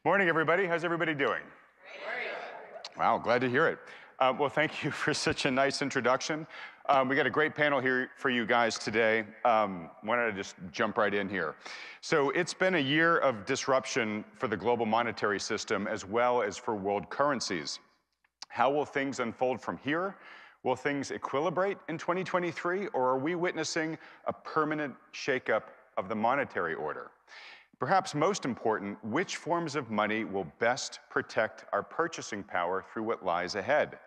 Morning, everybody. How's everybody doing? Great. Wow, glad to hear it. Well, thank you for such a nice introduction. We got a great panel here for you guys today. Why don't I just jump right in here? So it's been a year of disruption for the global monetary system as well as for world currencies. How will things unfold from here? Will things equilibrate in 2023, or are we witnessing a permanent shakeup of the monetary order? Perhaps most important, which forms of money will best protect our purchasing power through what lies ahead?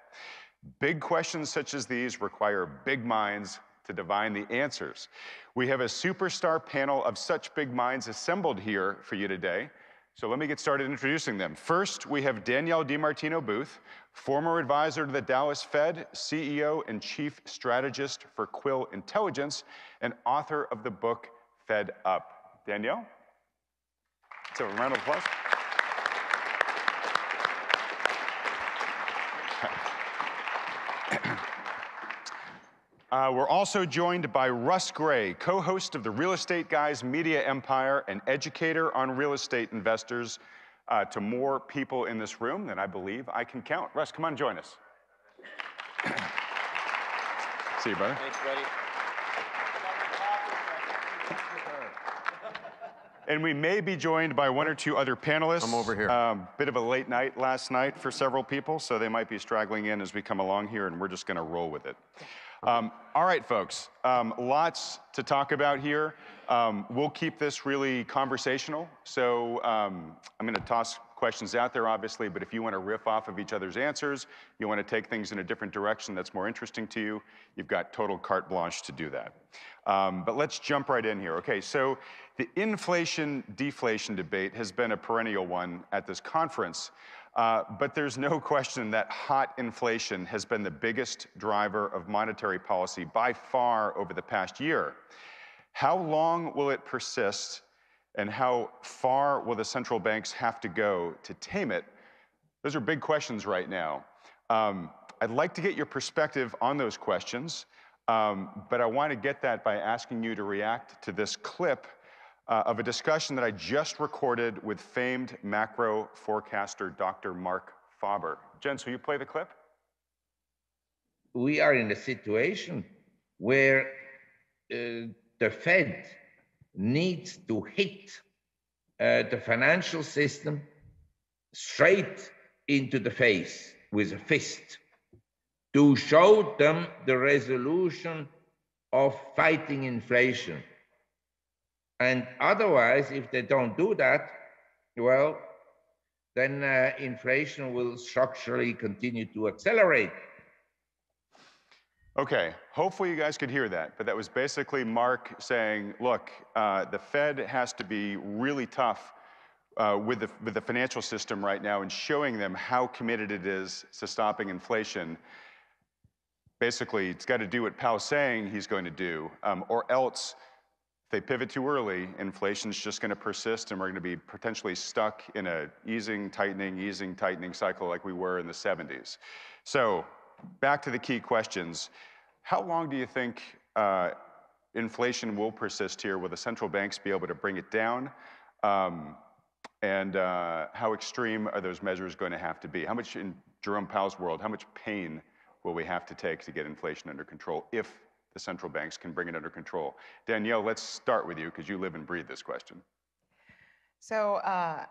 Big questions such as these require big minds to divine the answers. We have a superstar panel of such big minds assembled here for you today. So let me get started introducing them. First, we have Danielle DiMartino Booth, former advisor to the Dallas Fed, CEO and chief strategist for Quill Intelligence, and author of the book Fed Up. Danielle? So a round of applause. We're also joined by Russ Gray, co-host of the Real Estate Guys Media Empire and educator on real estate investors to more people in this room than I believe I can count. Russ, come on, join us. See you, brother. Thanks, buddy. And we may be joined by one or two other panelists. I'm over here. Bit of a late night last night for several people, so they might be straggling in as we come along here, and we're just gonna roll with it. All right, folks, lots to talk about here. We'll keep this really conversational, so I'm gonna toss questions out there, obviously, but if you wanna riff off of each other's answers, you wanna take things in a different direction that's more interesting to you, you've got total carte blanche to do that. But let's jump right in here. Okay, so the inflation-deflation debate has been a perennial one at this conference, but there's no question that hot inflation has been the biggest driver of monetary policy by far over the past year. How long will it persist, and how far will the central banks have to go to tame it? Those are big questions right now. I'd like to get your perspective on those questions, but I want to get that by asking you to react to this clip of a discussion that I just recorded with famed macro forecaster Dr. Mark Faber. Jens, will you play the clip? We are in a situation where the Fed needs to hit the financial system straight into the face with a fist to show them the resolution of fighting inflation. And otherwise, if they don't do that, well, then inflation will structurally continue to accelerate. Okay, hopefully you guys could hear that, but that was basically Mark saying, look, the Fed has to be really tough with the financial system right now and showing them how committed it is to stopping inflation. Basically, it's got to do what Powell's saying he's going to do, or else if they pivot too early, inflation's just going to persist and we're going to be potentially stuck in a easing, tightening cycle like we were in the 70s. So back to the key questions. How long do you think inflation will persist here? Will the central banks be able to bring it down? And how extreme are those measures going to have to be? How much, in Jerome Powell's world, how much pain will we have to take to get inflation under control if the central banks can bring it under control? Danielle, let's start with you because you live and breathe this question. So I'm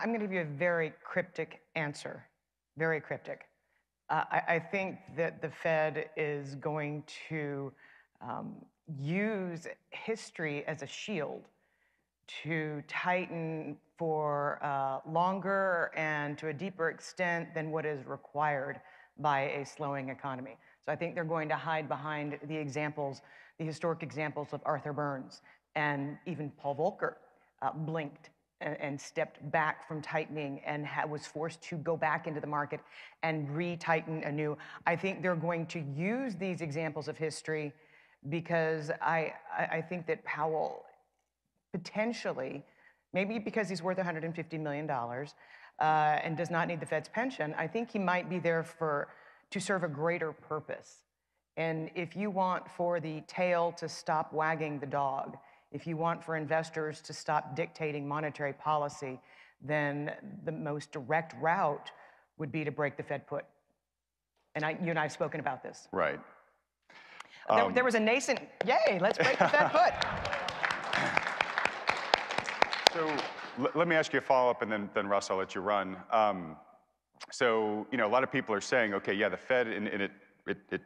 going to give you a very cryptic answer, very cryptic. I think that the Fed is going to use history as a shield to tighten for longer and to a deeper extent than what is required by a slowing economy. So I think they're going to hide behind the examples, the historic examples of Arthur Burns and even Paul Volcker blinked and stepped back from tightening and was forced to go back into the market and re-tighten anew. I think they're going to use these examples of history because I think that Powell potentially, maybe because he's worth $150 million and does not need the Fed's pension, I think he might be there to serve a greater purpose. And if you want for the tail to stop wagging the dog, if you want for investors to stop dictating monetary policy, then the most direct route would be to break the Fed put. And you and I have spoken about this. Right. There was a nascent, yay, let's break the Fed put. So let me ask you a follow-up, and then Russ, I'll let you run. So, a lot of people are saying, okay, yeah, the Fed, and it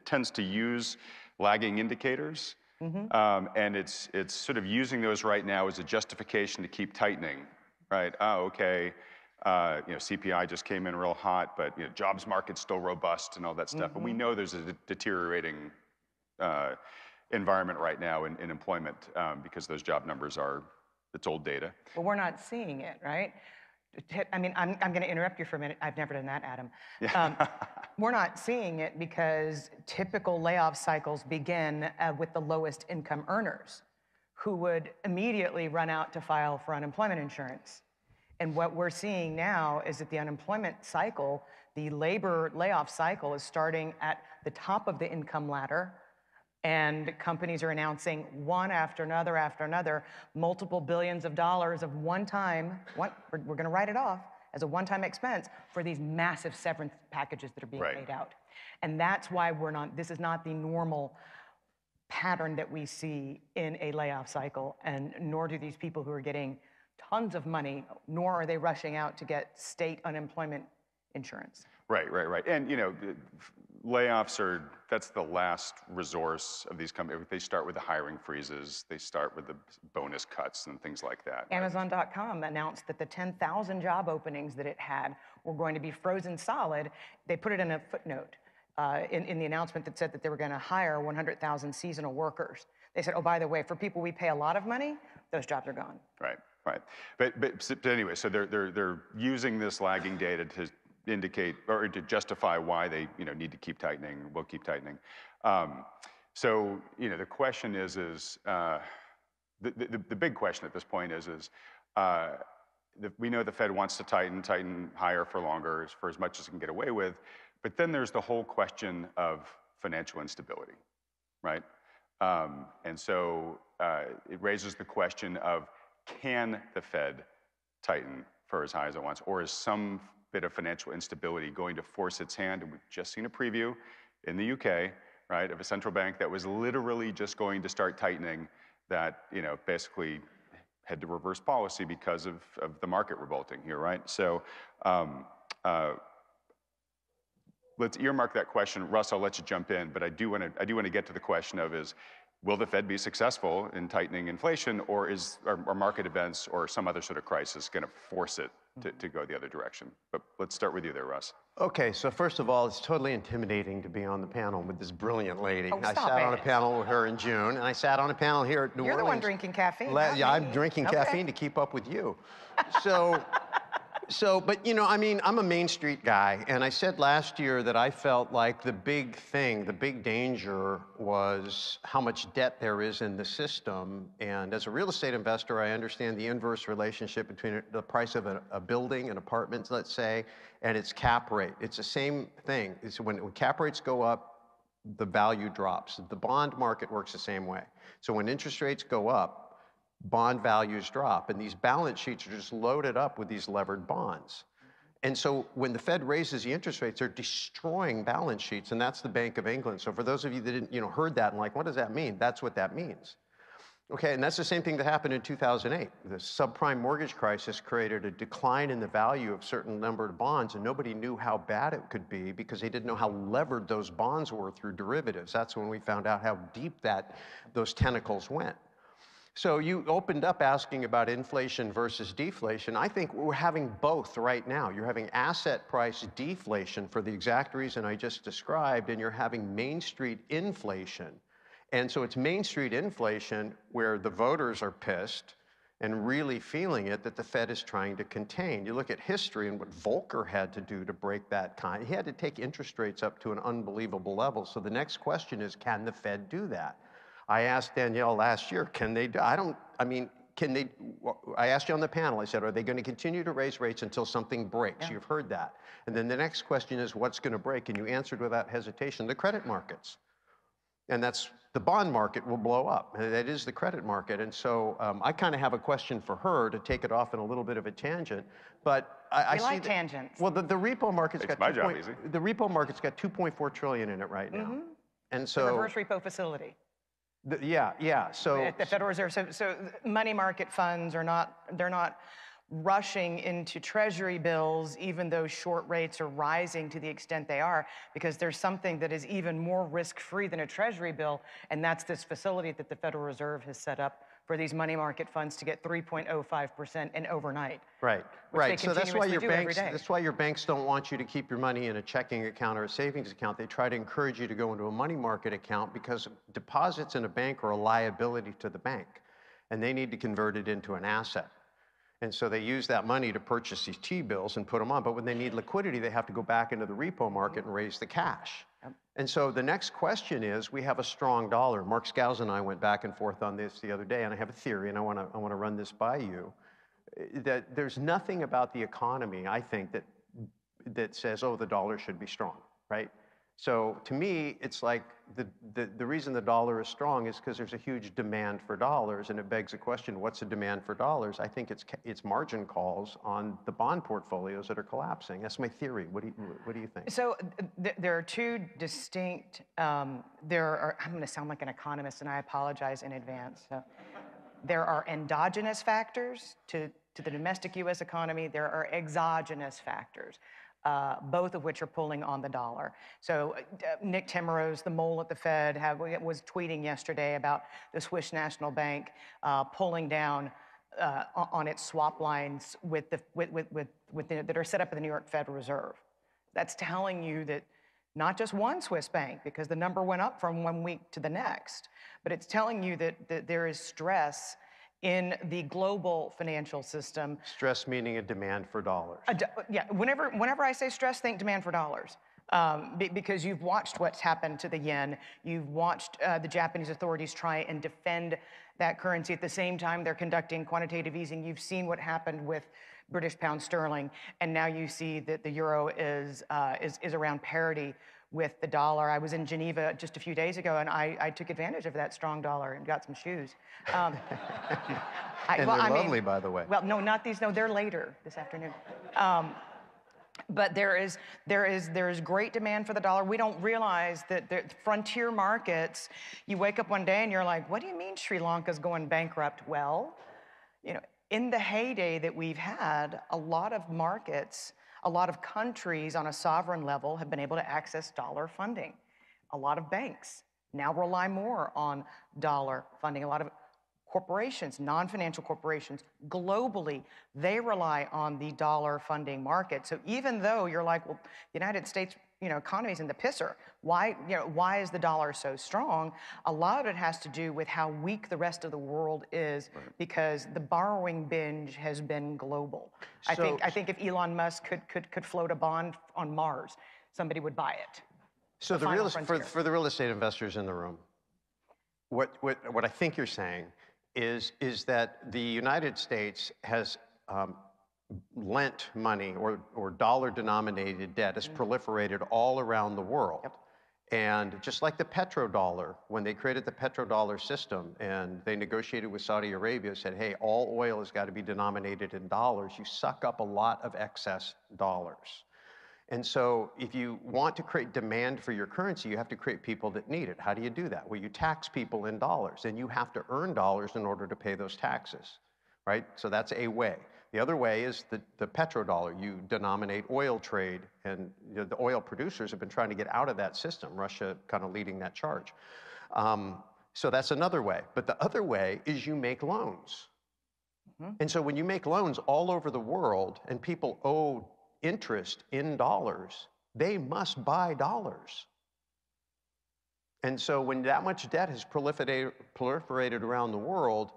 tends to use lagging indicators, and it's sort of using those right now as a justification to keep tightening, right? Oh, okay, CPI just came in real hot, but jobs market's still robust and all that stuff. And we know there's a deteriorating environment right now in employment because those job numbers it's old data. Well, we're not seeing it, right? I mean, I'm going to interrupt you for a minute. I've never done that, Adam. Yeah. We're not seeing it because typical layoff cycles begin with the lowest income earners who would immediately run out to file for unemployment insurance. And what we're seeing now is that the unemployment cycle, the labor layoff cycle, is starting at the top of the income ladder. And companies are announcing one after another, multiple billions of dollars of one-time, we're going to write it off as a one-time expense for these massive severance packages that are being paid out. And that's why this is not the normal pattern that we see in a layoff cycle, and nor do these people who are getting tons of money, nor are they rushing out to get state unemployment insurance. Right. And, layoffs that's the last resource of these companies. They start with the hiring freezes. They start with the bonus cuts and things like that. Amazon.com announced that the 10,000 job openings that it had were going to be frozen solid. They put it in a footnote in the announcement that said that they were going to hire 100,000 seasonal workers. They said, oh, by the way, for people we pay a lot of money, those jobs are gone. Right. But anyway, so they're using this lagging data to indicate or to justify why they need to keep tightening, will keep tightening. So the question is the big question at this point is we know the Fed wants to tighten higher for longer, for as much as it can get away with, but then there's the whole question of financial instability, right? And so it raises the question of, can the Fed tighten for as high as it wants, or is some bit of financial instability going to force its hand? And we've just seen a preview in the UK, right, of a central bank that was literally just going to start tightening, that basically had to reverse policy because of the market revolting here, right? So let's earmark that question. Russ, I'll let you jump in, but I do want to get to the question of will the Fed be successful in tightening inflation, or are market events or some other sort of crisis going to force it to go the other direction? But let's start with you there, Russ. Okay, so first of all, it's totally intimidating to be on the panel with this brilliant lady. Oh, I sat on a panel with her in June, and I sat on a panel here at New Orleans. You're the one drinking caffeine. Yeah, I'm drinking caffeine to keep up with you. But I mean, I'm a Main Street guy, and I said last year that I felt like the big danger was how much debt there is in the system. And as a real estate investor, I understand the inverse relationship between the price of a building, an apartment, let's say, and its cap rate. It's the same thing. It's when cap rates go up, the value drops. The bond market works the same way. So when interest rates go up, bond values drop, and these balance sheets are just loaded up with these levered bonds. And so when the Fed raises the interest rates, they're destroying balance sheets, and that's the Bank of England. So for those of you that didn't, heard that and like, what does that mean? That's what that means. Okay, and that's the same thing that happened in 2008. The subprime mortgage crisis created a decline in the value of certain number of bonds, and nobody knew how bad it could be because they didn't know how levered those bonds were through derivatives. That's when we found out how deep those tentacles went. So you opened up asking about inflation versus deflation. I think we're having both right now. You're having asset price deflation for the exact reason I just described, and you're having Main Street inflation. And so it's Main Street inflation where the voters are pissed and really feeling it that the Fed is trying to contain. You look at history and what Volcker had to do to break that kind. He had to take interest rates up to an unbelievable level. So the next question is, can the Fed do that? I asked Danielle last year, can they do, I asked you on the panel, I said, are they going to continue to raise rates until something breaks? Yeah. You've heard that. And then the next question is, what's going to break? And you answered without hesitation, the credit markets. And that's the bond market will blow up. That is the credit market. And so I kind of have a question for her to take it off in a little bit of a tangent. But I We see like that, tangents. well, the repo market's Makes got my job easy. the repo market's got 2.4 trillion in it right now. And The so reverse repo facility yeah. So at the Federal Reserve. So money market funds are they're not rushing into treasury bills, even though short rates are rising to the extent they are, because there's something that is even more risk-free than a treasury bill, and that's this facility that the Federal Reserve has set up for these money market funds to get 3.05% in overnight. Right, which right. they So that's why continuously do every day. that's why your banks don't want you to keep your money in a checking account or a savings account. They try to encourage you to go into a money market account because deposits in a bank are a liability to the bank, and they need to convert it into an asset. And so they use that money to purchase these T-bills and put them on. But when they need liquidity, they have to go back into the repo market and raise the cash. And so the next question is, we have a strong dollar. Mark Scouse and I went back and forth on this the other day, and I have a theory, and I want to run this by you, that there's nothing about the economy, I think, that says, oh, the dollar should be strong, right? So to me, it's like the reason the dollar is strong is because there's a huge demand for dollars, and it begs the question, what's the demand for dollars? I think it's margin calls on the bond portfolios that are collapsing. That's my theory. What do you think? So there are two distinct, I'm going to sound like an economist, and I apologize in advance. So there are endogenous factors to the domestic U.S. economy. There are exogenous factors. Both of which are pulling on the dollar. So Nick Timmerose, the mole at the Fed, was tweeting yesterday about the Swiss National Bank pulling down on its swap lines that are set up at the New York Federal Reserve. That's telling you that not just one Swiss bank, because the number went up from 1 week to the next, but it's telling you that there is stress in the global financial system. Stress meaning a demand for dollars. Yeah, whenever I say stress, think demand for dollars. Because you've watched what's happened to the yen. You've watched the Japanese authorities try and defend that currency. At the same time, they're conducting quantitative easing. You've seen what happened with British pound sterling, and now you see that the euro is around parity with the dollar. I was in Geneva just a few days ago, and I took advantage of that strong dollar and got some shoes. And they're lovely, by the way. Well, no, not these. No, they're later this afternoon. But there is great demand for the dollar. We don't realize that the frontier markets, you wake up one day and you're like, what do you mean Sri Lanka's going bankrupt? Well, in the heyday that we've had, a lot of markets, a lot of countries on a sovereign level have been able to access dollar funding. A lot of banks now rely more on dollar funding. A lot of corporations, non-financial corporations, globally, they rely on the dollar funding market. So even though you're like, well, the United States, economy's in the pisser, why is the dollar so strong? A lot of it has to do with how weak the rest of the world is, because the borrowing binge has been global. I think if Elon Musk could float a bond on Mars, somebody would buy it. So for the real estate investors in the room, what I think you're saying is that the United States has lent money or dollar-denominated debt has proliferated all around the world. Yep. And just like the petrodollar, when they created the petrodollar system and they negotiated with Saudi Arabia, said, hey, all oil has got to be denominated in dollars, you suck up a lot of excess dollars. And so if you want to create demand for your currency, you have to create people that need it. How do you do that? Well, you tax people in dollars, and you have to earn dollars in order to pay those taxes, right? So that's a way. The other way is the petrodollar. You denominate oil trade, and the oil producers have been trying to get out of that system, Russia kind of leading that charge. So that's another way. But the other way is you make loans. And so when you make loans all over the world and people owe interest in dollars, they must buy dollars. And so when that much debt has proliferated around the world,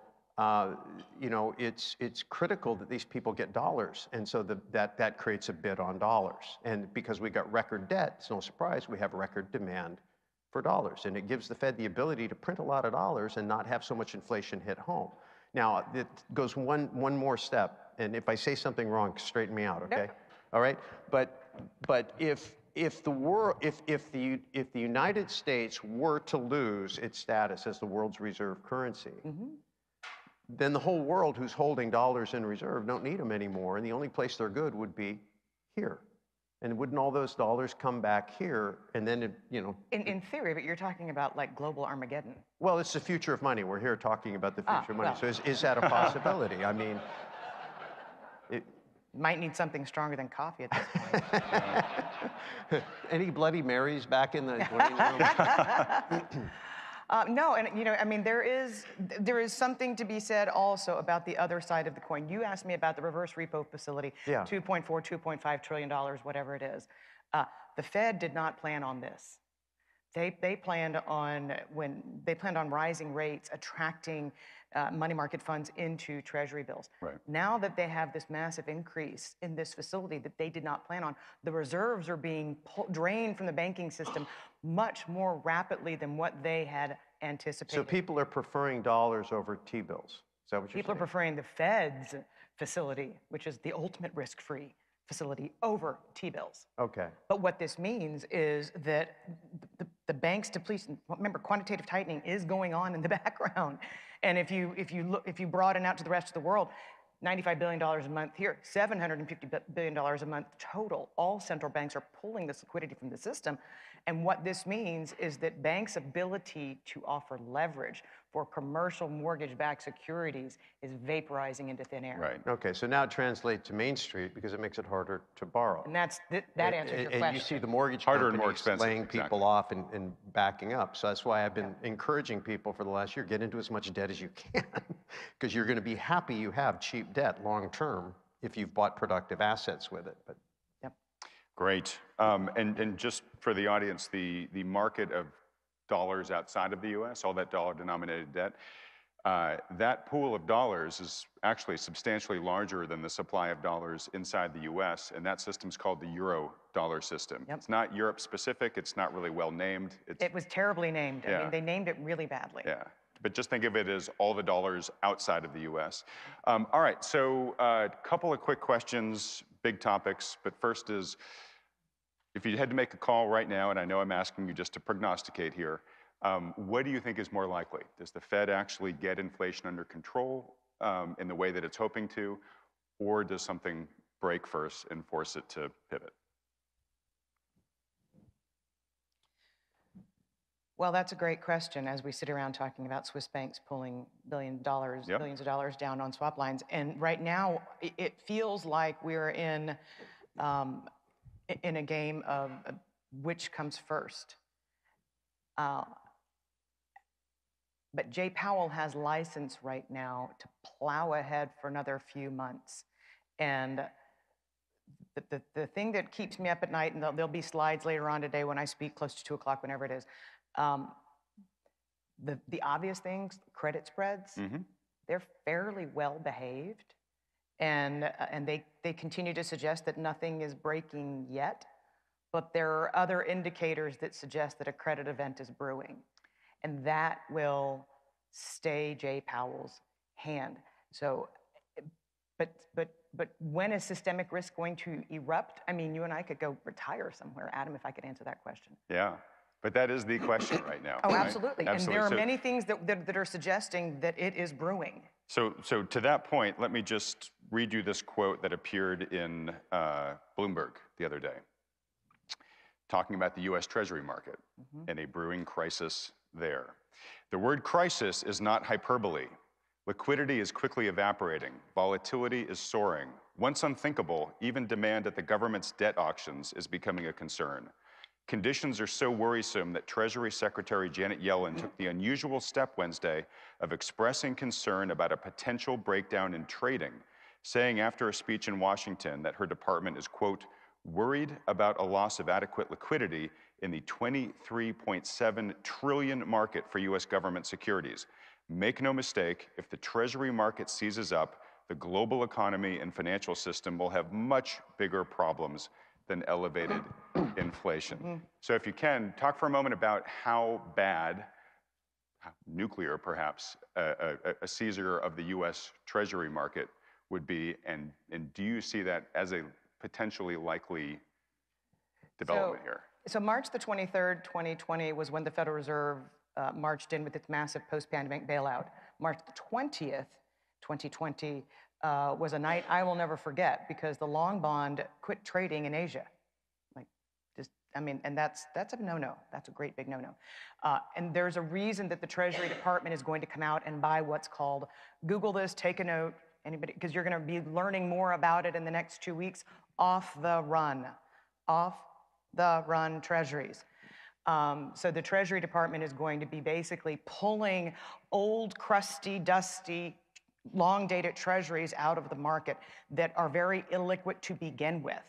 it's critical that these people get dollars. And so that creates a bid on dollars. And because we got record debt, it's no surprise we have record demand for dollars. And it gives the Fed the ability to print a lot of dollars and not have so much inflation hit home. Now, it goes one more step. And if I say something wrong, straighten me out, okay? Yep. All right, but if if the United States were to lose its status as the world's reserve currency, then the whole world who's holding dollars in reserve don't need them anymore, and the only place they're good would be here. And wouldn't all those dollars come back here, and then In theory, but you're talking about like global Armageddon. Well, it's the future of money. We're here talking about the future of money. well. So is that a possibility? I mean, Might need something stronger than coffee at this point. any Bloody Marys back in the waiting room? No, and I mean, there is something to be said also about the other side of the coin. You asked me about the reverse repo facility, Yeah. $2.4, $2.5 trillion, whatever it is. The Fed did not plan on this. They planned on rising rates, attracting money market funds into Treasury bills. Right. Now that they have this massive increase in this facility that they did not plan on, the reserves are being drained from the banking system much more rapidly than what they had anticipated. So people are preferring dollars over T-bills. Is that what you're People are saying? preferring the Fed's facility, which is the ultimate risk-free facility, over T-bills. Okay. But what this means is that the bank's depletion, remember, quantitative tightening is going on in the background. And if you broaden out to the rest of the world, $95 billion a month here, $750 billion a month total. All central banks are pulling this liquidity from the system. And what this means is that banks' ability to offer leverage for commercial mortgage-backed securities is vaporizing into thin air. Right. Okay, so now translate to Main Street because it makes it harder to borrow. And that answers your And question. you see the mortgage Harder and more companies expensive, laying exactly. people off and backing up. So that's why I've been encouraging people for the last year, get into as much debt as you can because you're going to be happy you have cheap debt long term if you've bought productive assets with it. But Great. And just for the audience, the market of dollars outside of the U.S., all that dollar-denominated debt, that pool of dollars is actually substantially larger than the supply of dollars inside the U.S., and that system's called the euro dollar system. Yep. It's not Europe-specific. It's not really well named. It was terribly named. I Yeah. mean, they named it really badly. Yeah, but just think of it as all the dollars outside of the U.S. All right, so a couple of quick questions, big topics, but first is, if you had to make a call right now, and I know I'm asking you just to prognosticate here, what do you think is more likely? Does the Fed actually get inflation under control in the way that it's hoping to, or does something break first and force it to pivot? Well, that's a great question as we sit around talking about Swiss banks pulling billions of dollars down on swap lines. And right now, it feels like we're in a game of which comes first. But Jay Powell has license right now to plow ahead for another few months. And the thing that keeps me up at night, and there'll be slides later on today when I speak close to 2 o'clock, whenever it is, the obvious things, credit spreads, they're fairly well behaved. And they continue to suggest that nothing is breaking yet, but there are other indicators that suggest that a credit event is brewing. And that will stay Jay Powell's hand. So, but when is systemic risk going to erupt? I mean, you and I could go retire somewhere, Adam, if I could answer that question. Yeah, but that is the question right now. Oh, right? absolutely. And there are many things that are suggesting that it is brewing. So to that point, let me just read you this quote that appeared in Bloomberg the other day, talking about the U.S. Treasury market and a brewing crisis there. The word crisis is not hyperbole. Liquidity is quickly evaporating. Volatility is soaring. Once unthinkable, even demand at the government's debt auctions is becoming a concern. Conditions are so worrisome that Treasury Secretary Janet Yellen took the unusual step Wednesday of expressing concern about a potential breakdown in trading, saying after a speech in Washington that her department is, quote, worried about a loss of adequate liquidity in the $23.7 trillion market for U.S. government securities. Make no mistake, if the Treasury market seizes up, the global economy and financial system will have much bigger problems than elevated inflation. So if you can, talk for a moment about how bad, nuclear perhaps, a seizure of the U.S. Treasury market would be, and do you see that as a potentially likely development here? So March the 23rd, 2020 was when the Federal Reserve marched in with its massive post-pandemic bailout. March the 20th, 2020 was a night I will never forget because the long bond quit trading in Asia. Like, just, I mean, and that's a no-no. That's a great big no-no. And there's a reason that the Treasury Department is going to come out and buy what's called, Google this, take a note, anybody, because you're going to be learning more about it in the next 2 weeks, off the run treasuries. So the Treasury Department is going to be basically pulling old, crusty, dusty, long-dated treasuries out of the market that are very illiquid to begin with.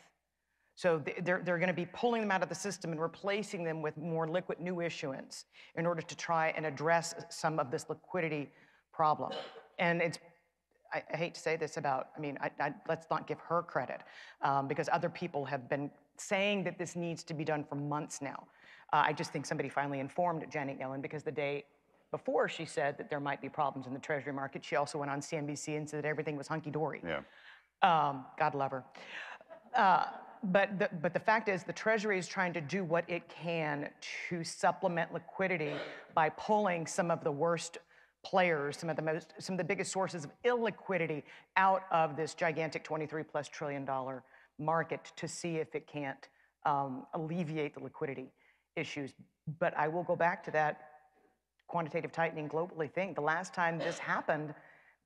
So they're going to be pulling them out of the system and replacing them with more liquid new issuance in order to try and address some of this liquidity problem. And it's, I hate to say this about, I mean, let's not give her credit because other people have been saying that this needs to be done for months now. I just think somebody finally informed Janet Yellen because the day before she said that there might be problems in the Treasury market, she also went on CNBC and said that everything was hunky-dory. Yeah. God love her. But the fact is the Treasury is trying to do what it can to supplement liquidity by pulling some of the worst players, some of the biggest sources of illiquidity out of this gigantic $23+ trillion market to see if it can't alleviate the liquidity issues. But I will go back to that quantitative tightening globally thing. The last time this happened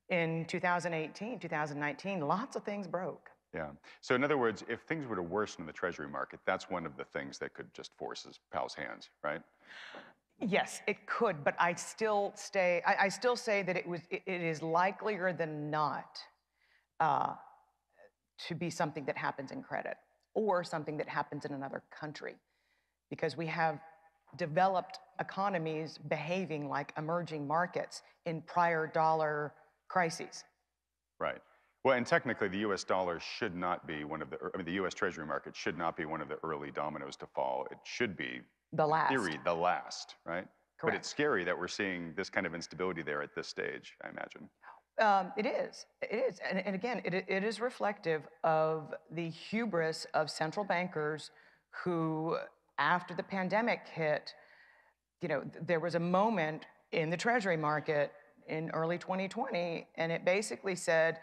in 2018, 2019, lots of things broke. Yeah. So in other words, if things were to worsen in the Treasury market, that's one of the things that could just force Powell's hands, right? Yes, it could, but I still say that it is likelier than not to be something that happens in credit or something that happens in another country, because we have developed economies behaving like emerging markets in prior dollar crises. Right. Well, and technically, the U.S. dollar should not be one of the, I mean, the U.S. Treasury market should not be one of the early dominoes to fall. It should be, The last. in theory, the last, right? Correct. But it's scary that we're seeing this kind of instability there at this stage, I imagine. It is. And again, it is reflective of the hubris of central bankers who, after the pandemic hit, you know, there was a moment in the Treasury market in early 2020, and it basically said,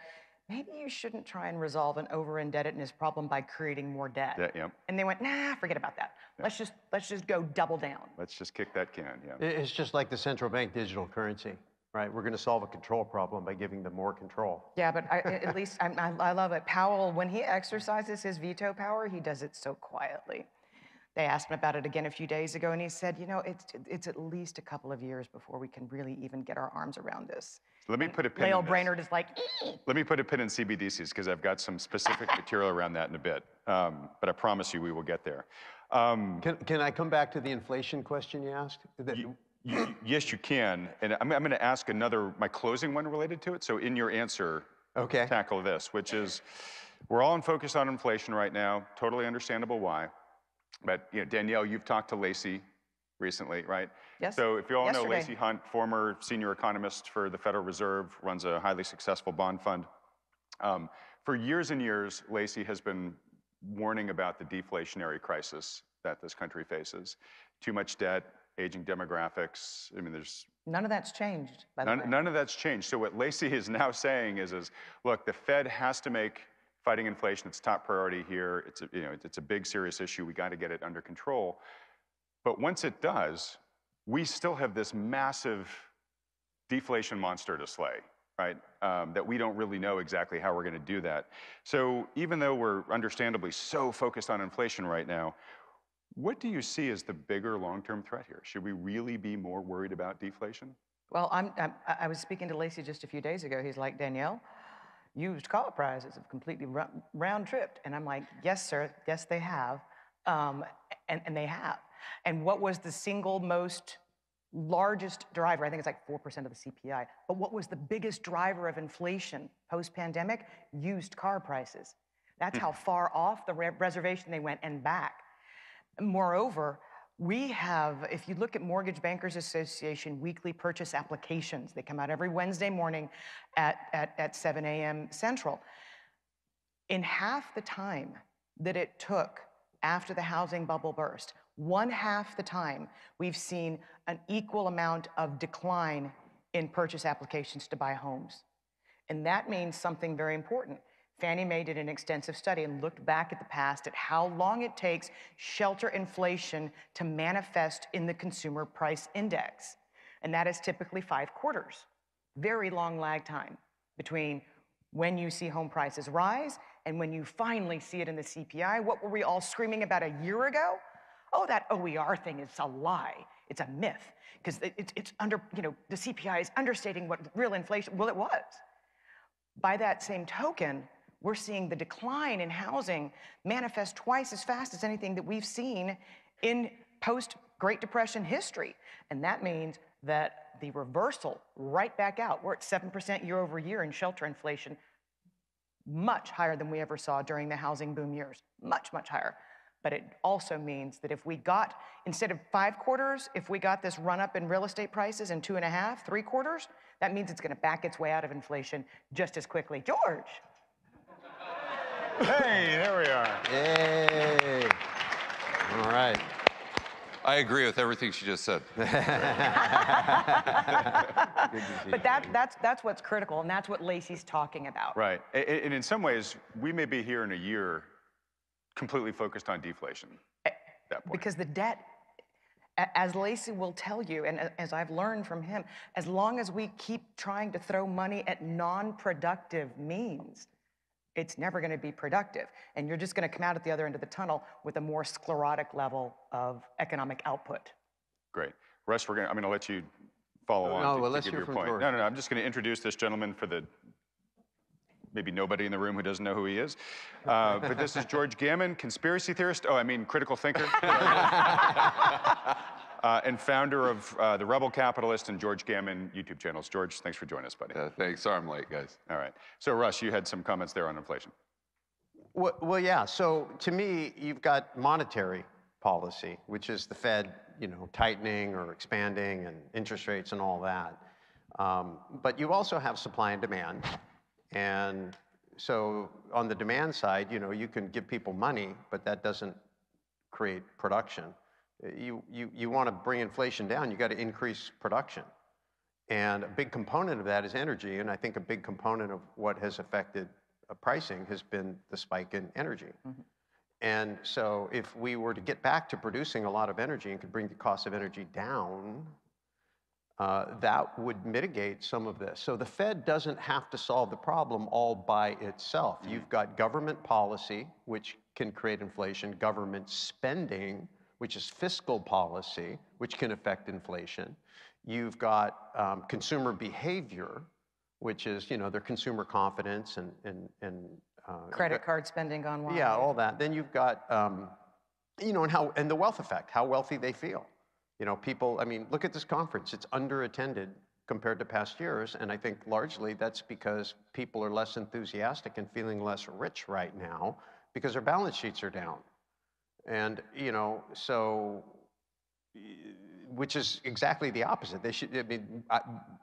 maybe you shouldn't try and resolve an over-indebtedness problem by creating more debt. Yeah. And they went, nah, forget about that. Yeah. Let's just go double down. Let's just kick that can, yeah. It's just like the central bank digital currency, right? We're going to solve a control problem by giving them more control. Yeah, but at least I love it. Powell, when he exercises his veto power, he does it so quietly. They asked him about it again a few days ago, and he said, you know, it's at least a couple of years before we can really even get our arms around this. Let me put a pin Lael in this. Brainerd is like, Let me put a pin in CBDCs because I've got some specific material around that in a bit. But I promise you we will get there. Can I come back to the inflation question you asked? Yes, you can. And I'm going to ask my closing one related to it. So in your answer, Okay. tackle this, which is we're all in focus on inflation right now. Totally understandable why. But you know, Danielle, you've talked to Lacey recently, right? Yes. So if you all know Yesterday. Lacey Hunt, former senior economist for the Federal Reserve, runs a highly successful bond fund. For years and years, Lacey has been warning about the deflationary crisis that this country faces. Too much debt, aging demographics. I mean, there's none of that's changed, by the way. none of that's changed. So what Lacey is now saying is look, the Fed has to make fighting inflation its top priority here. It's a big, serious issue. We got to get it under control. But once it does, we still have this massive deflation monster to slay, right? That we don't really know exactly how we're going to do that. So even though we're understandably so focused on inflation right now, what do you see as the bigger long-term threat here? Should we really be more worried about deflation? Well, I was speaking to Lacey just a few days ago. He's like, Danielle, used car prices have completely round-tripped. And I'm like, yes, sir, yes, they have. And they have. And what was the single most largest driver? I think it's like 4% of the CPI. But what was the biggest driver of inflation post-pandemic? Used car prices. That's how far off the reservation they went and back. Moreover, we have, if you look at Mortgage Bankers Association weekly purchase applications, they come out every Wednesday morning at 7 a.m. Central. In half the time that it took after the housing bubble burst, 1/2 the time, we've seen an equal amount of decline in purchase applications to buy homes. And that means something very important. Fannie Mae did an extensive study and looked back at the past at how long it takes shelter inflation to manifest in the consumer price index. And that is typically 5 quarters. Very long lag time between when you see home prices rise and when you finally see it in the CPI. What were we all screaming about a year ago? Oh, that OER thing is a lie. It's a myth because it's under, the CPI is understating what real inflation, well, it was. By that same token, we're seeing the decline in housing manifest twice as fast as anything that we've seen in post-Great Depression history. And that means that the reversal right back out, we're at 7% year over year in shelter inflation, much higher than we ever saw during the housing boom years, much, much higher. But it also means that if we got, instead of 5 quarters, if we got this run up in real estate prices in 2.5, 3 quarters, that means it's gonna back its way out of inflation just as quickly. George. Hey, there we are. Yay. All right. I agree with everything she just said. But that's what's critical, and that's what Lacey's talking about. Right. And in some ways, we may be here in a year completely focused on deflation at that point. Because the debt, as Lacey will tell you, and as I've learned from him, as long as we keep trying to throw money at non-productive means, it's never going to be productive. And you're just going to come out at the other end of the tunnel with a more sclerotic level of economic output. Great. Russ, I'm going to let you follow on No, well, to let's give hear your from point. George. No, I'm just going to introduce this gentleman for the maybe nobody in the room who doesn't know who he is. But this is George Gammon, conspiracy theorist. Oh, I mean, critical thinker. And founder of the Rebel Capitalist and George Gammon YouTube channels. George, thanks for joining us, buddy. Thanks. Sorry I'm late, guys. All right. So, Russ, you had some comments there on inflation. Well, yeah. So to me, you've got monetary policy, which is the Fed, tightening or expanding and interest rates and all that. But you also have supply and demand. And so on the demand side, you can give people money, but that doesn't create production. You want to bring inflation down, you got to increase production. And a big component of that is energy. And I think a big component of what has affected pricing has been the spike in energy. Mm-hmm. And so if we were to get back to producing a lot of energy and could bring the cost of energy down, that would mitigate some of this. So the Fed doesn't have to solve the problem all by itself. Mm-hmm. You've got government policy, which can create inflation, government spending, which is fiscal policy, which can affect inflation. You've got consumer behavior, which is, their consumer confidence and credit card spending gone wild. Yeah, all that. Then you've got, and the wealth effect, how wealthy they feel. People, look at this conference. It's underattended compared to past years. And I think largely that's because people are less enthusiastic and feeling less rich right now because their balance sheets are down. And, which is exactly the opposite. They should,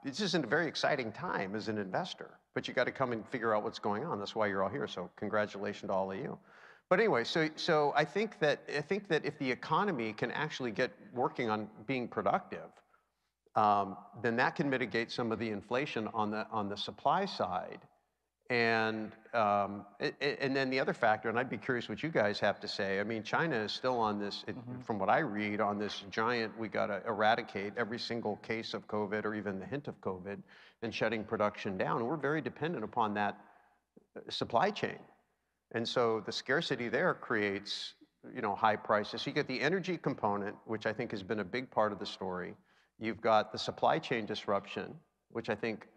this isn't a very exciting time as an investor, but you got to come and figure out what's going on. That's why you're all here. So congratulations to all of you. But anyway, so I think that if the economy can actually get working on being productive, then that can mitigate some of the inflation on the supply side. And then the other factor, and I'd be curious what you guys have to say. China is still on this, from what I read, on this giant, we got to eradicate every single case of COVID or even the hint of COVID and shutting production down. And we're very dependent upon that supply chain. And so the scarcity there creates, high prices. So you get the energy component, which I think has been a big part of the story. You've got the supply chain disruption, which I think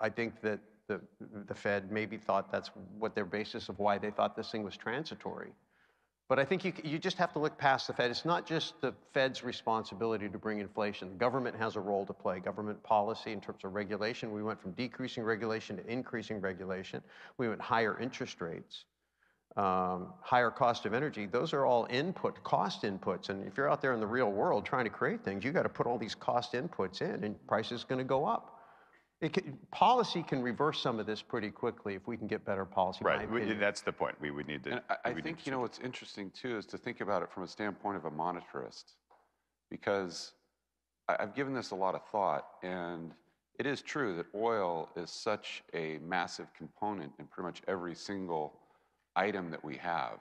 that the Fed maybe thought that's what their basis of why they thought this thing was transitory. But I think you just have to look past the Fed. It's not just the Fed's responsibility to bring inflation. The government has a role to play. Government policy in terms of regulation. We went from decreasing regulation to increasing regulation. We went higher interest rates, higher cost of energy. Those are all cost inputs. And if you're out there in the real world trying to create things, you got to put all these cost inputs in and price is going to go up. Policy can reverse some of this pretty quickly if we can get better policy. in my Right. opinion. That's the point. We would need to. And I think, you know, what's interesting too is to think about it from a standpoint of a monetarist, because I've given this a lot of thought, and it is true that oil is such a massive component in pretty much every single item that we have,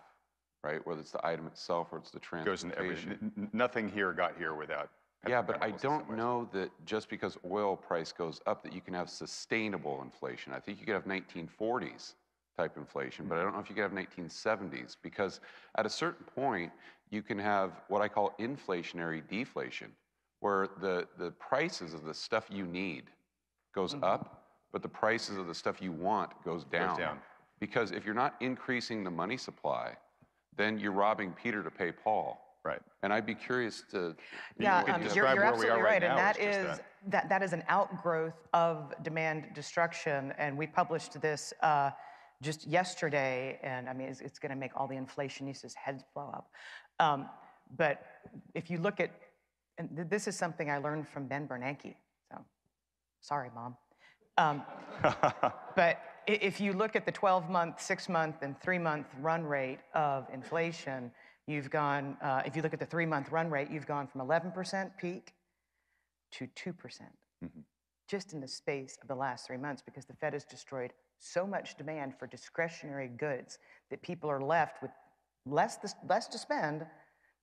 right? Whether it's the item itself or it's the goes in transportation. everything. Nothing here got here without. Yeah, but I petrochemicals in some don't ways. know that just because oil price goes up that you can have sustainable inflation. I think you could have 1940s type inflation, but I don't know if you could have 1970s, because at a certain point you can have what I call inflationary deflation, where the prices of the stuff you need goes up, but the prices of the stuff you want goes down. Because if you're not increasing the money supply, then you're robbing Peter to pay Paul. Right. And I'd be curious to. Yeah, could you're describe where we absolutely are right right, and now, that it's just is that is an outgrowth of demand destruction. And we published this just yesterday, and I mean it's going to make all the inflationists' heads blow up. But if you look at, and this is something I learned from Ben Bernanke. So, sorry, Mom. But if you look at the 12-month, 6-month, and 3-month run rate of inflation, you've gone, if you look at the 3-month run rate, you've gone from 11% peak to 2%, just in the space of the last 3 months, because the Fed has destroyed so much demand for discretionary goods that people are left with less to spend.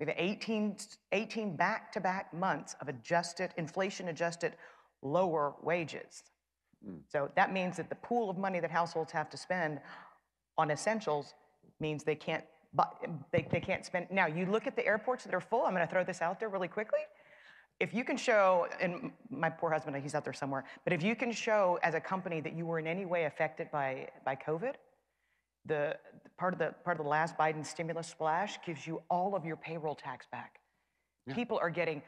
We have 18 back-to-back months of inflation-adjusted lower wages. So that means that the pool of money that households have to spend on essentials means they can't spend. Now, you look at the airports that are full. I'm going to throw this out there really quickly. If you can show, and my poor husband, he's out there somewhere, but if you can show as a company that you were in any way affected by COVID, the part of the last Biden stimulus splash gives you all of your payroll tax back. Yeah. People are getting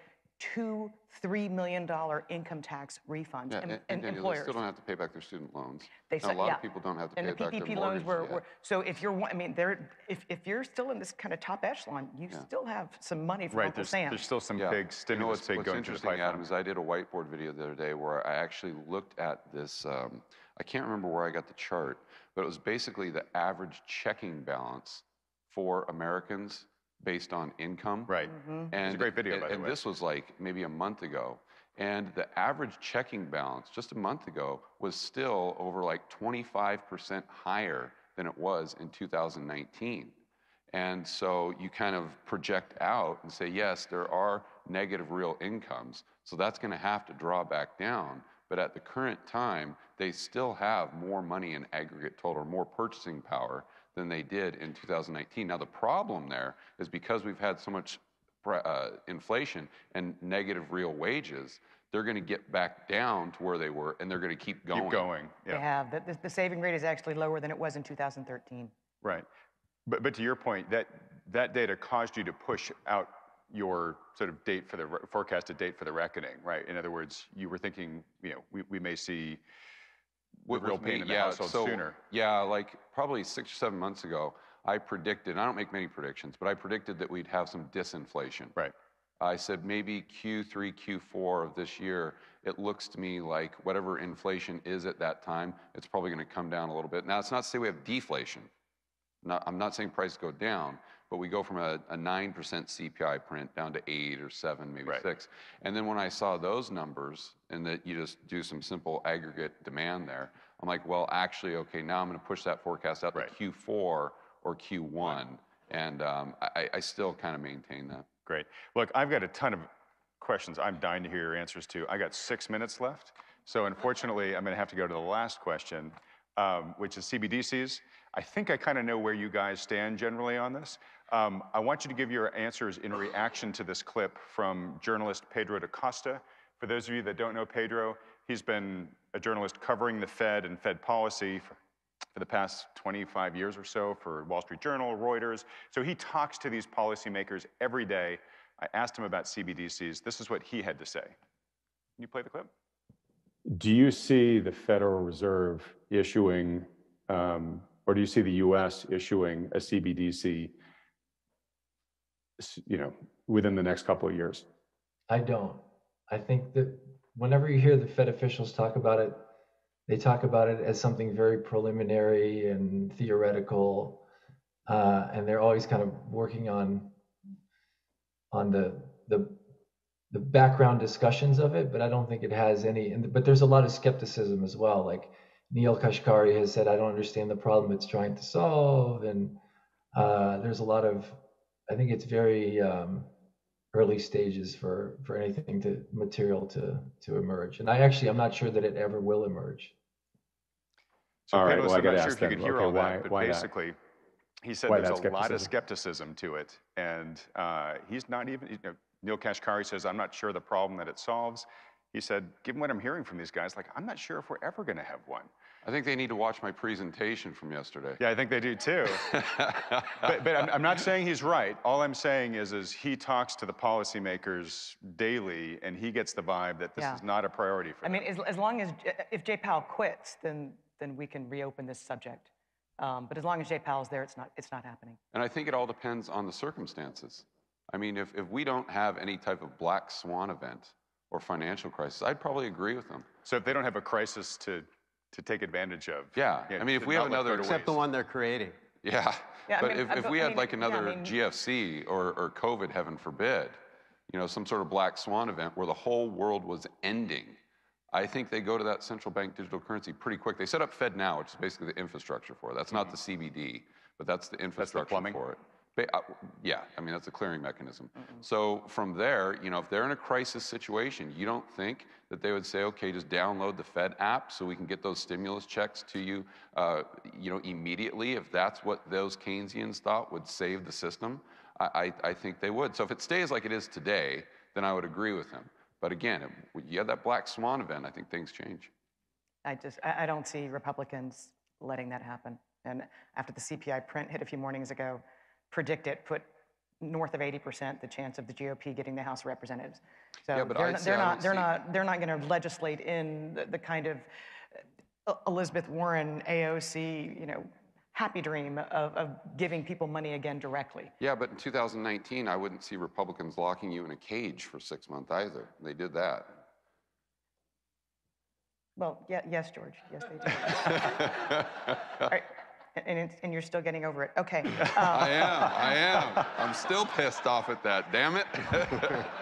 $2-3 million income tax refunds, and employers they still don't have to pay back their student loans. A lot of people don't have to pay back their mortgage. And the PPP loans were so if you're, I mean, if you're still in this kind of top echelon, you still have some money from Uncle Sam. There's still some big stimulus what's interesting, Adam, is I did a whiteboard video the other day where I actually looked at this. I can't remember where I got the chart, but it was basically the average checking balance for Americans based on income. Right. And it's a great video, by the way. And this was like maybe a month ago. And the average checking balance just a month ago was still over like 25% higher than it was in 2019. And so you kind of project out and say, yes, there are negative real incomes. So that's going to have to draw back down. But at the current time, they still have more money in aggregate total, more purchasing power than they did in 2019. Now, the problem there is because we've had so much inflation and negative real wages, they're going to get back down to where they were, and they're going to keep going. Yeah. They have. The saving rate is actually lower than it was in 2013. Right. But to your point, that data caused you to push out your sort of date for the forecasted date for the reckoning, right? In other words, you were thinking, we may see real pain in the household sooner. Yeah, like probably 6 or 7 months ago, I predicted, I don't make many predictions, but I predicted that we'd have some disinflation. Right. I said maybe Q3, Q4 of this year, it looks to me like whatever inflation is at that time, it's probably going to come down a little bit. Now, it's not to say we have deflation. I'm not saying prices go down, but we go from a 9% CPI print down to 8 or 7, maybe 6. And then when I saw those numbers, and that you just do some simple aggregate demand there, I'm like, well, actually, okay, now I'm going to push that forecast out to Q4 or Q1. And I still kind of maintain that. Great. Look, I've got a ton of questions I'm dying to hear your answers to. I got 6 minutes left. So unfortunately, I'm going to have to go to the last question, which is CBDCs. I think I kind of know where you guys stand generally on this. I want you to give your answers in reaction to this clip from journalist Pedro da Costa. For those of you that don't know Pedro, he's been a journalist covering the Fed and Fed policy for the past 25 years or so for Wall Street Journal, Reuters. So he talks to these policymakers every day. I asked him about CBDCs. This is what he had to say. Can you play the clip? Do you see the Federal Reserve issuing, or do you see the U.S. issuing a CBDC, within the next couple of years? I don't. I think that whenever you hear the Fed officials talk about it, they talk about it as something very preliminary and theoretical, and they're always kind of working on the background discussions of it, but I don't think it has any. But there's a lot of skepticism as well. Like Neil Kashkari has said, I don't understand the problem it's trying to solve, and there's a lot of. I think it's very early stages for anything material to emerge, and I'm not sure that it ever will emerge. So All right, panelists, well, I I'm got not to sure ask if you them, could hear okay, all why, that, but why that? basically, he said Why there's that a lot of skepticism? skepticism to it, and he's not even. Neil Kashkari says, "I'm not sure the problem that it solves." He said, "Given what I'm hearing from these guys, like I'm not sure if we're ever going to have one." I think they need to watch my presentation from yesterday. Yeah, I think they do too. but I'm not saying he's right. All I'm saying is he talks to the policymakers daily, and he gets the vibe that this is not a priority for them. I mean, as long as if Jay Powell quits, then we can reopen this subject. But as long as Jay Powell's there, it's not happening. And I think it all depends on the circumstances. I mean, if we don't have any type of black swan event or financial crisis, I'd probably agree with them. So if they don't have a crisis to take advantage of. Yeah, I mean, if we have another, Except the one they're creating. Yeah, Yeah, but I mean, if we had like yeah, another GFC or COVID, heaven forbid, some sort of black swan event where the whole world was ending, I think they go to that central bank digital currency pretty quick. They set up FedNow, which is basically the infrastructure for it. That's not the CBD, but that's the infrastructure for it. Yeah, I mean, that's a clearing mechanism. So from there, if they're in a crisis situation, you don't think that they would say, okay, just download the Fed app so we can get those stimulus checks to you, immediately, if that's what those Keynesians thought would save the system? I think they would. So if it stays like it is today, then I would agree with him. But again, if you have that black swan event, I think things change. I don't see Republicans letting that happen. And after the CPI print hit a few mornings ago, put north of 80% the chance of the GOP getting the House of Representatives. So Yeah, but they're not going to legislate in the kind of Elizabeth Warren AOC, happy dream of giving people money again directly. Yeah, but in 2019, I wouldn't see Republicans locking you in a cage for 6 months either. They did that. Well, yeah, yes, George. Yes, they did. All right. And you're still getting over it. Okay. I am. I'm still pissed off at that, damn it.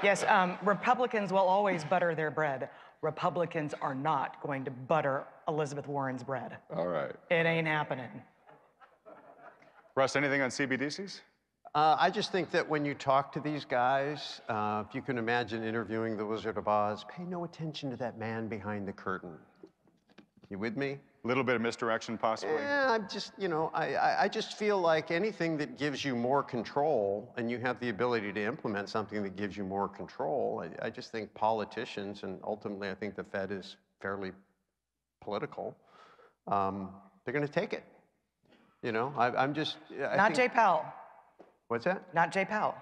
Yes, Republicans will always butter their bread. Republicans are not going to butter Elizabeth Warren's bread. All right. It ain't happening. Russ, anything on CBDCs? I just think that when you talk to these guys, if you can imagine interviewing the Wizard of Oz, pay no attention to that man behind the curtain. You with me? A little bit of misdirection, possibly? Yeah, I'm just, I just feel like anything that gives you more control and you have the ability to implement something that gives you more control, I just think politicians, and ultimately I think the Fed is fairly political, they're going to take it. I'm just... Not Jay Powell. What's that? Not Jay Powell.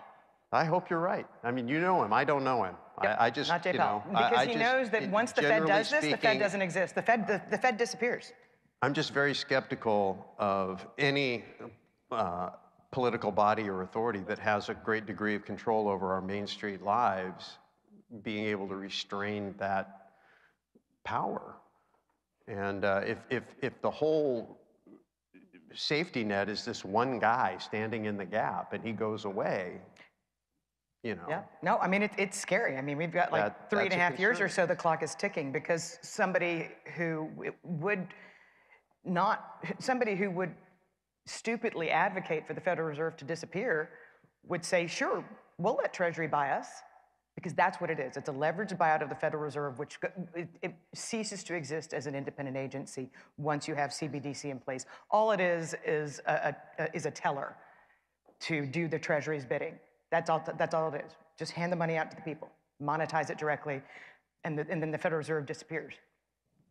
I hope you're right. I mean, you know him. I don't know him. Yep, I just, not Jay Powell. Because he knows that once the Fed does this, the Fed doesn't exist. The Fed disappears. I'm just very skeptical of any political body or authority that has a great degree of control over our Main Street lives being able to restrain that power. And if the whole safety net is this one guy standing in the gap and he goes away, Yeah, no, I mean, it's scary. I mean, we've got like 3.5 years or so the clock is ticking because somebody who would stupidly advocate for the Federal Reserve to disappear would say, sure, we'll let Treasury buy us, because that's what it is. It's a leveraged buyout of the Federal Reserve, which it ceases to exist as an independent agency once you have CBDC in place. All it is a teller to do the Treasury's bidding. That's all it is. Just hand the money out to the people, monetize it directly, and then the Federal Reserve disappears.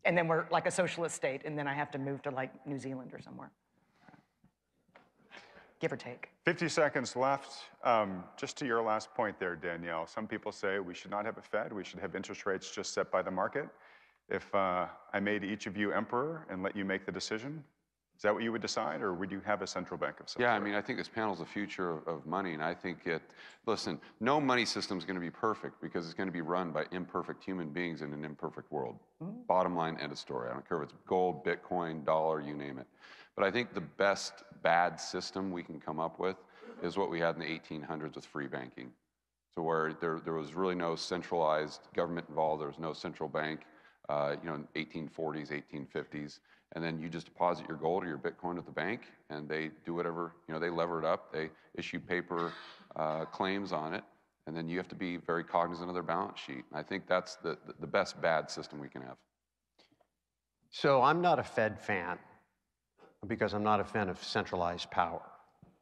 And then we're like a socialist state, and then I have to move to like New Zealand or somewhere. Give or take. 50 seconds left. Just to your last point there, Danielle, some people say we should not have a Fed, we should have interest rates just set by the market. If I made each of you emperor and let you make the decision, Is that what you would decide, or would you have a central bank of some Yeah, I sort? mean, I think this panel's the future of money, and I think listen, no money system is going to be perfect because it's going to be run by imperfect human beings in an imperfect world. Bottom line, end of story. I don't care if it's gold, Bitcoin, dollar, you name it. But I think the best bad system we can come up with is what we had in the 1800s with free banking. So where there was really no centralized government involved, there was no central bank, you know, in 1840s, 1850s. And then you just deposit your gold or your Bitcoin at the bank, and they do whatever, you know, they lever it up, they issue paper claims on it, and then you have to be very cognizant of their balance sheet. And I think that's the best bad system we can have. So I'm not a Fed fan because I'm not a fan of centralized power.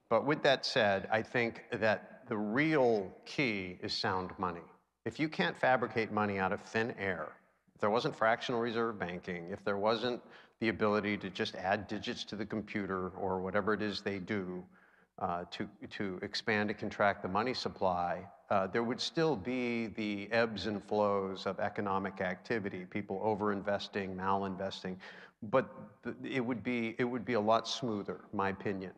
But with that said, I think that the real key is sound money. If you can't fabricate money out of thin air, if there wasn't fractional reserve banking, if there wasn't the ability to just add digits to the computer or whatever it is they do to expand and contract the money supply, there would still be the ebbs and flows of economic activity, people overinvesting, malinvesting, but it would be a lot smoother, in my opinion.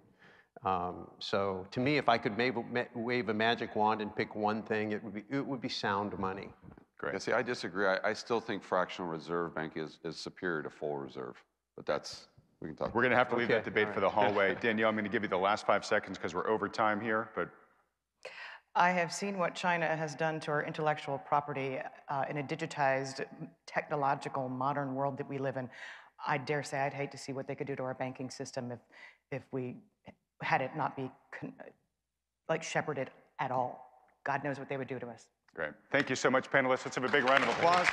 So to me, if I could wave a magic wand and pick one thing, it would be sound money. Great. Yeah, see, I disagree. I still think fractional reserve bank is superior to full reserve, but we can talk. We're going to have to leave Okay, that debate for the hallway. Danielle, I'm going to give you the last 5 seconds because we're over time here, but I have seen what China has done to our intellectual property in a digitized, technological, modern world that we live in. I dare say I'd hate to see what they could do to our banking system if we had it not be like shepherded at all. God knows what they would do to us. great. Thank you so much, panelists. Let's have a big round of applause.